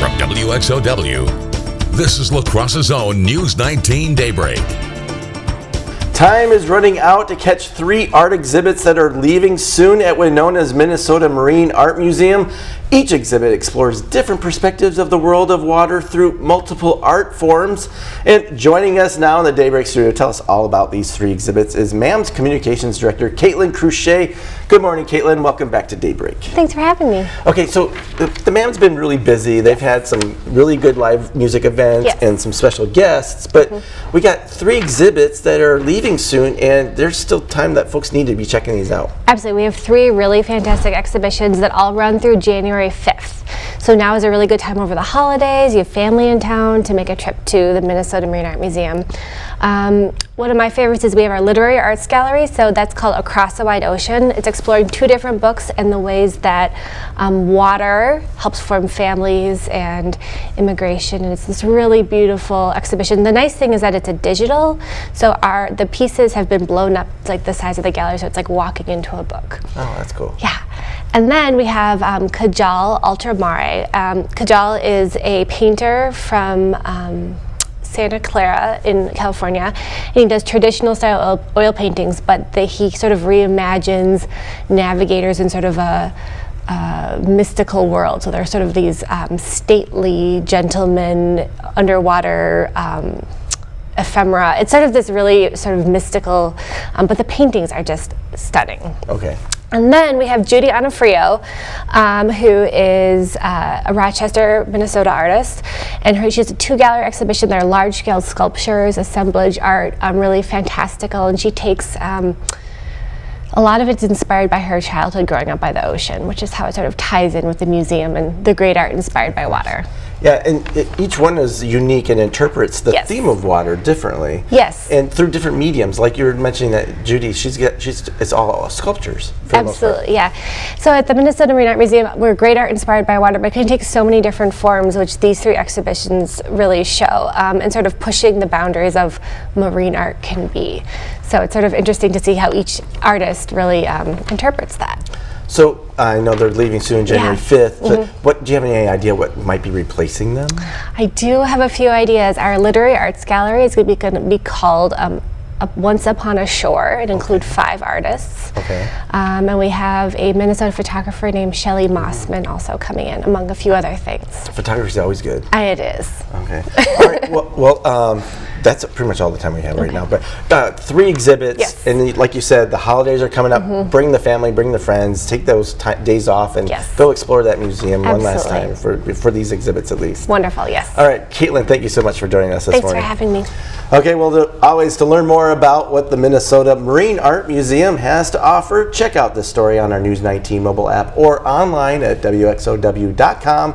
From WXOW, this is La Crosse's own News 19 Daybreak. Time is running out to catch 3 art exhibits that are leaving soon at Winona's Minnesota Marine Art Museum. Each exhibit explores different perspectives of the world of water through multiple art forms. And joining us now in the Daybreak studio to tell us all about these 3 exhibits is MMAM's Communications Director, Caitlin Cruchet. Good morning, Caitlin. Welcome back to Daybreak. Thanks for having me. Okay, so the MMAM's been really busy. They've had some really good live music events and some special guests, but we got 3 exhibits that are leaving soon, and there's still time that folks need to be checking these out. Absolutely. We have 3 really fantastic exhibitions that all run through January 5th. So now is a really good time over the holidays. You have family in town to make a trip to the Minnesota Marine Art Museum. One of my favorites is we have our Literary Arts Gallery, so that's called Across the Wide Ocean. It's exploring 2 different books and the ways that water helps form families and immigration, and it's this really beautiful exhibition. The nice thing is that it's a digital, so the pieces have been blown up like the size of the gallery, so it's like walking into a book. Oh, that's cool. Yeah. And then we have Kajal Ultramare. Kajal is a painter from Santa Clara in California, and he does traditional style oil paintings, but he sort of reimagines navigators in sort of a mystical world. So they're sort of these stately gentlemen underwater ephemera. It's sort of this really sort of mystical, but the paintings are just stunning. Okay. And then we have Judy Onofrio, who is a Rochester, Minnesota artist, and she has a 2-gallery exhibition. They're large-scale sculptures, assemblage art, really fantastical, and she takes a lot of it's inspired by her childhood growing up by the ocean, which is how it sort of ties in with the museum and the great art inspired by water. Yeah, and each one is unique and interprets the theme of water differently. Yes. And through different mediums, like you were mentioning that Judy, it's all sculptures for the most part. Absolutely, yeah. So at the Minnesota Marine Art Museum, we're great art inspired by water, but it can take so many different forms, which these 3 exhibitions really show, and sort of pushing the boundaries of marine art can be. So it's sort of interesting to see how each artist really interprets that. So I know they're leaving soon, January 5th, but do you have any idea what might be replacing them? I do have a few ideas. Our Literary Arts Gallery is going to be called Once Upon a Shore. It includes 5 artists. Okay. And we have a Minnesota photographer named Shelley Mossman also coming in, among a few other things. Photography is always good. It is. Okay. All right. Well, that's pretty much all the time we have right now. But 3 exhibits, and like you said, the holidays are coming up. Bring the family, bring the friends, take those days off, and go explore that museum one last time for these exhibits at least. Wonderful, yes. All right, Caitlin, thank you so much for joining us this morning. Thanks for having me. Okay, well, always to learn more about what the Minnesota Marine Art Museum has to offer, check out this story on our News 19 mobile app or online at WXOW.com.